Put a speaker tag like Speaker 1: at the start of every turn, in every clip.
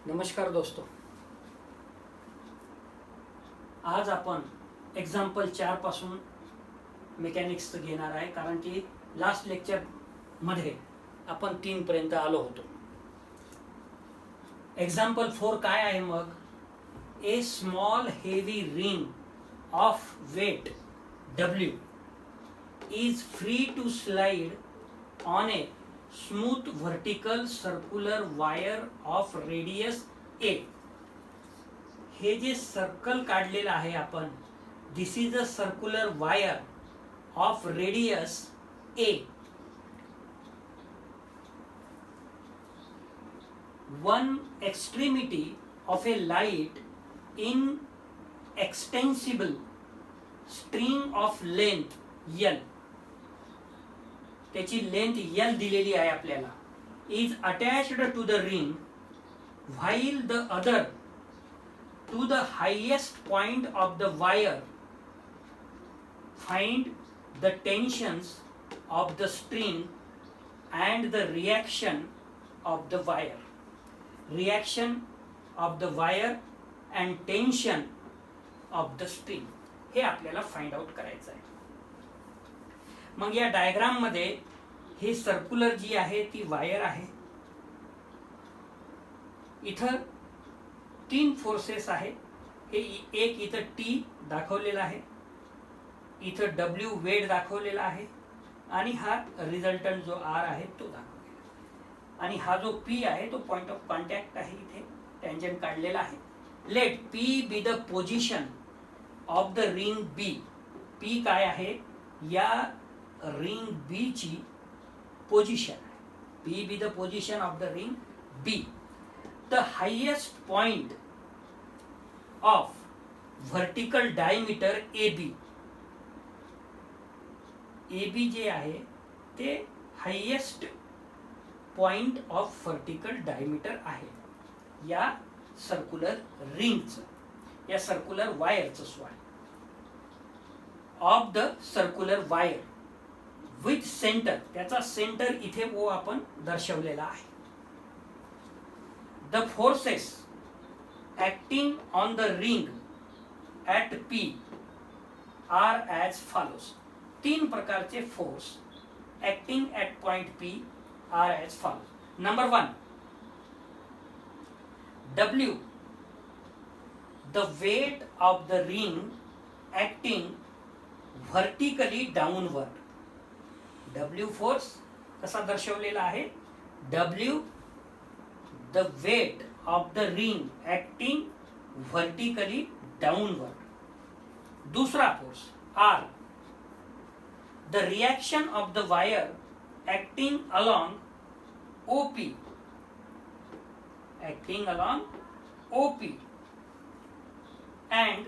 Speaker 1: नमस्कार दोस्तों, आज आपण एक्झाम्पल 4 पासून मेकॅनिक्स घेणार आहे, कारण की लास्ट लेक्चर मध्ये आपण 3 पर्यंत आलो होतो. एक्झाम्पल 4 काय आहे मग? A small heavy ring of weight W is free to slide on a smooth vertical circular wire of radius A. हे जे सर्कल काढलेलं आहे आपण, this is a circular wire of radius A. One extremity of a light in extensible string of length L, त्याची length L दिलेली आहे आपल्याला, is attached to the ring while the other to the highest point of the wire. Find the tensions of the string and the reaction of the wire. Reaction of the wire and tension of the string हे आपल्याला find out करायचं आहे. मग या diagram मध्ये हे circular जी आहे ती wire आहे. इथं 3 forces आहे. हे एक इथं T दाखवलेला आहे, इथं W वेट दाखवलेला आहे, आणि हा रिझल्टंट जो R आहे तो दाखवलेला आहे, आणि हा जो P आहे तो पॉइंट ऑफ कॉन्टॅक्ट आहे. इथे टँजंट काढलेला आहे. Let P be the position of the ring B. P काय आहे? या रिंग B ची पोझिशन आहे. P be the position of the ring B. The highest point of vertical diameter AB. AB जे आहे ते highest point of vertical diameter आहे या सर्क्युलर रिंगचं, या सर्क्युलर वायरचं sorry, of the circular wire with centre. त्याचा सेंटर इथे O आपण दर्शवलेला आहे. The forces acting on the ring at P are as follows. 3 प्रकारचे force acting at point P are as follows. Number 1, W, the weight of the ring acting vertically downward. W force कसा दर्शवलेला आहे? W, the weight of the ring acting vertically downward. दूसरा force R, the reaction of the wire acting along OP, acting along OP. and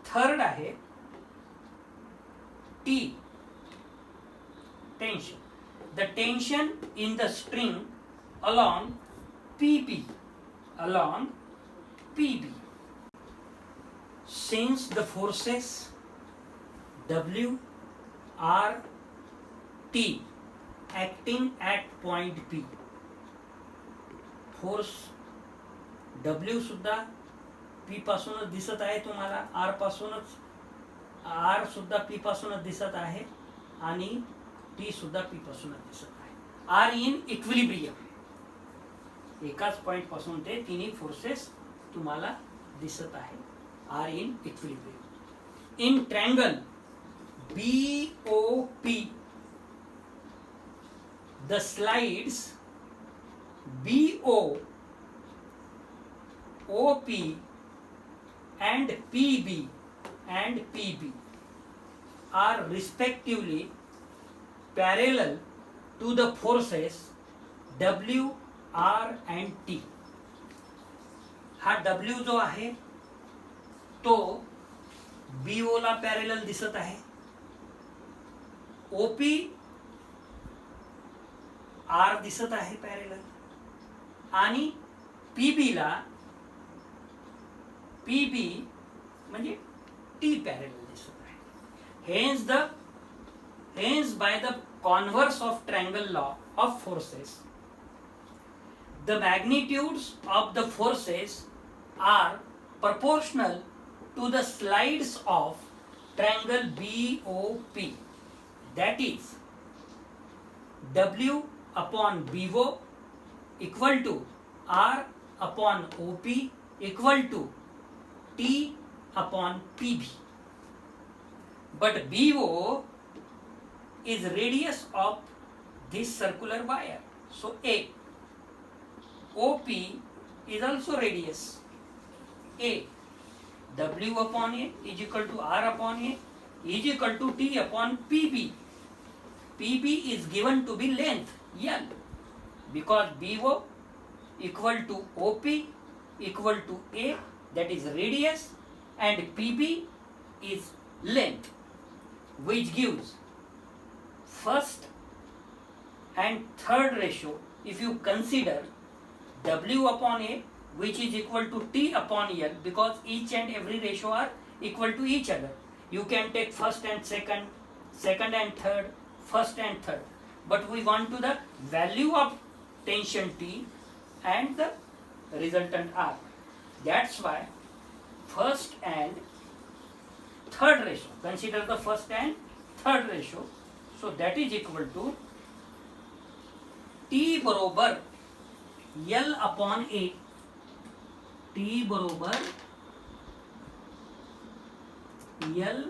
Speaker 1: third आहे T, tension, the tension in the string along PB, along PB. Since the forces W, R, T acting at point P, force W सुद्धा P पासूनच दिसत आहे तुम्हाला, R पासूनच, R सुद्धा P पासूनच दिसत आहे, आणि T सुद्धा P पासूनच दिसत आहे. आर इन इक्विलिब्रियम, एकाच पॉइंट पासून ते तिन्ही फोर्सेस तुम्हाला दिसत आहे. Are in equilibrium. In triangle BOP, the slides BO, OP and PB and PB are respectively parallel to the forces W, R and T. हा W जो आहे तो BO ला पॅरेलल दिसत आहे, OP R दिसत आहे पॅरेलल, आणि PB ला PB म्हणजे T पॅरेलल दिसत आहे. Hence by the converse of triangle law of forces, the magnitudes of the forces are proportional to the sides of triangle BOP. That is, W upon BO equal to R upon OP equal to T upon PB. But BO is radius of this circular wire. So A. OP is also radius A. W upon A is equal to R upon A is equal to T upon PB. PB is given to be length L, because BO equal to OP equal to A, that is radius, and PB is length, which gives first and third ratio. If you consider W upon A, which is equal to T upon L, because each and every ratio are equal to each other. You can take first and second, second and third, first and third. But we want to the value of tension T and the resultant R. That's why first and third ratio. Consider the first and third ratio. So that is equal to T बरोबर L upon A. T बरोबर L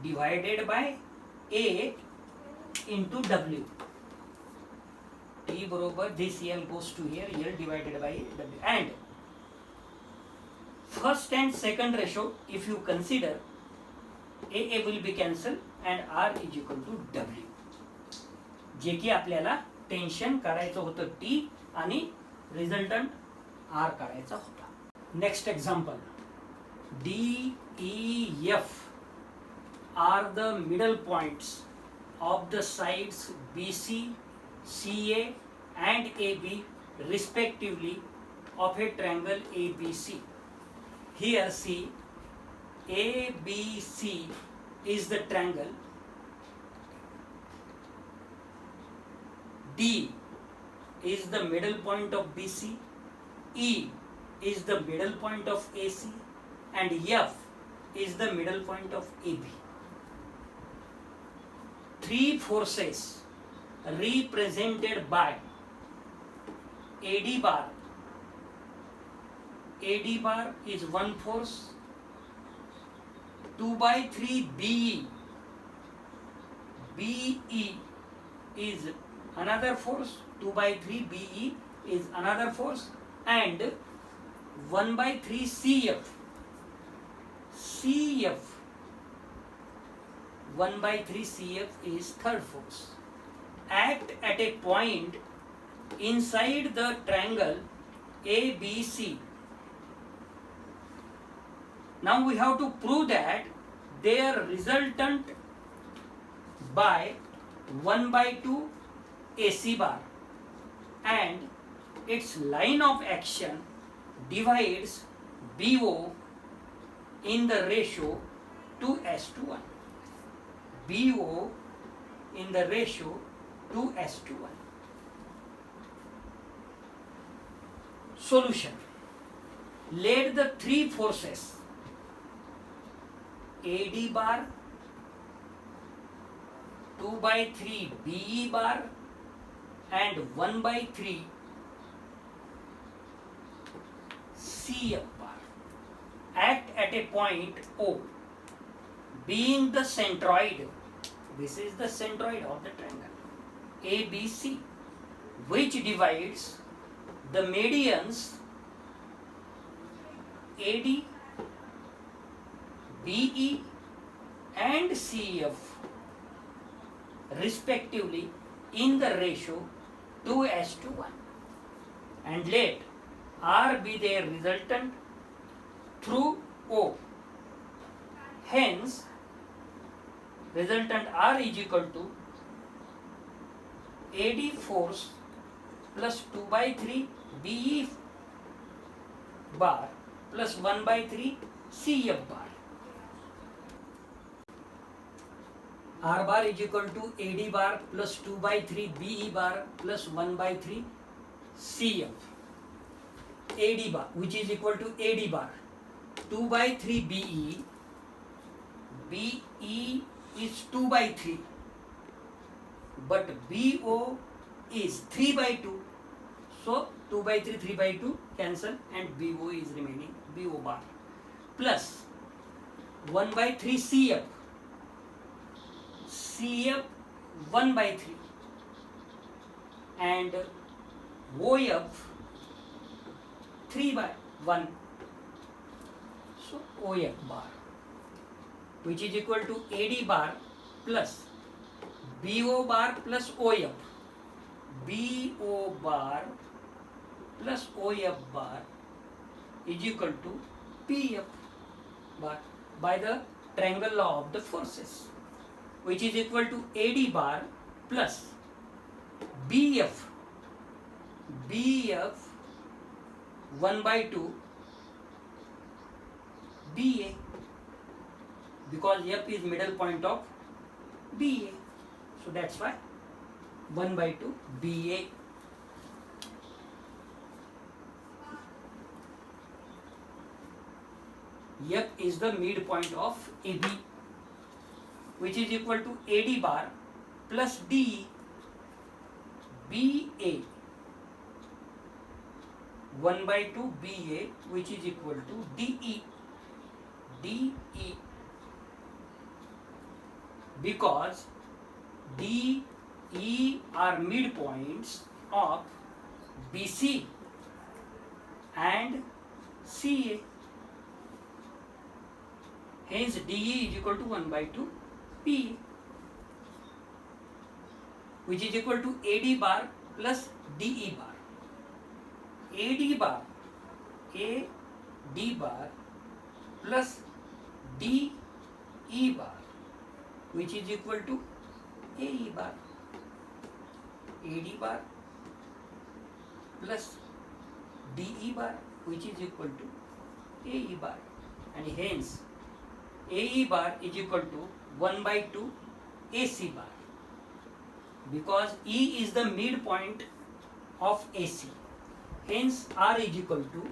Speaker 1: divided by A into W. T बरोबर this L goes to here, L divided by W. And first and second ratio, if you consider, A will be cancelled and R is equal to W. जे की आपल्याला tension काढायचं होतं T आणि resultant R काढायचा होता. Next example. DEF are the middle points of the sides BC, CA and AB respectively of a triangle ABC. Here see, ABC is the triangle, D is the middle point of BC, E is the middle point of AC, and F is the middle point of AB. Three forces represented by AD bar. AD bar is one force. 2/3 BE. BE is another force. 2/3 BE is another force, and 1/3 CF. CF 1/3 CF is third force. Act at a point inside the triangle ABC. Now we have to prove that their resultant by 1/2 AC bar and its line of action divides BO in the ratio 2:1. BO in the ratio 2:1. Solution. Let the three forces AD bar, 2/3 BE bar and 1/3 CF bar act at a point O, being the centroid. This is the centroid of the triangle ABC, which divides the medians AD, BE and CF respectively in the ratio 2:1, and let R be their resultant through O. Hence, resultant R is equal to AD force plus 2/3 BE bar plus 1/3 CF bar. R bar is equal to AD bar plus 2/3 BE bar plus 1/3 CF. AD bar, which is equal to AD bar 2 by 3 BE. BE is 2 by 3, but BO is 3 by 2. So 2 by 3, 3 by 2 cancel, and BO is remaining, BO bar, plus 1 by 3 CF. CF 1 by 3, and OF 3 by 1. So OF bar, which is equal to AD bar plus BO bar plus OF. BO bar plus OF bar is equal to PF bar by the triangle law of the forces, which is equal to AD bar plus BF 1 by 2 BA, because F is middle point of BA, so that's why 1 by 2 BA. F is the midpoint of AB, which is equal to AD bar plus DE. BA 1 by 2 BA, which is equal to DE. DE, because DE are midpoints of BC and CA. Hence DE is equal to 1 by 2 PA, which is equal to AD bar plus DE bar. AD bar plus DE bar, which is equal to AE bar. AD bar plus DE bar, which is equal to AE bar, and hence AE bar is equal to 1 by 2 AC bar, because E is the midpoint of AC. Hence R is equal to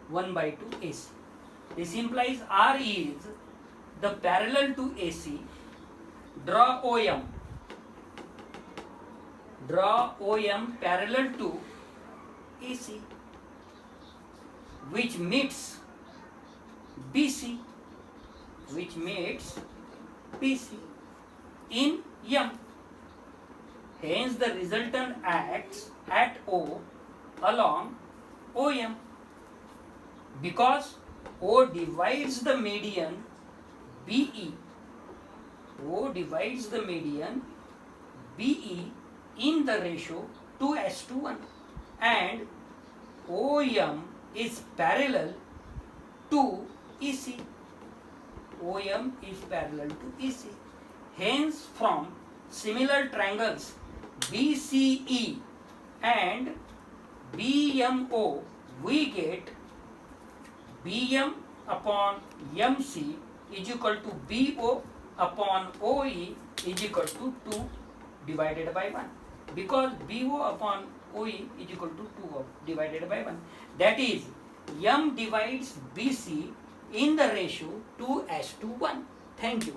Speaker 1: 1 by 2 AC. This implies R is the parallel to AC. Draw OM. Draw OM parallel to AC, which meets BC, in M. Hence the resultant acts at O along OM, because O divides the median BE. O divides the median BE in the ratio 2:1, and OM is parallel to EC. OM is parallel to EC. Hence, from similar triangles BCE and BMO, we get BM upon MC is equal to BO upon OE is equal to 2 divided by 1, because BO upon OE is equal to 2 divided by 1. That is, M divides BC in the ratio 2:1. Thank you.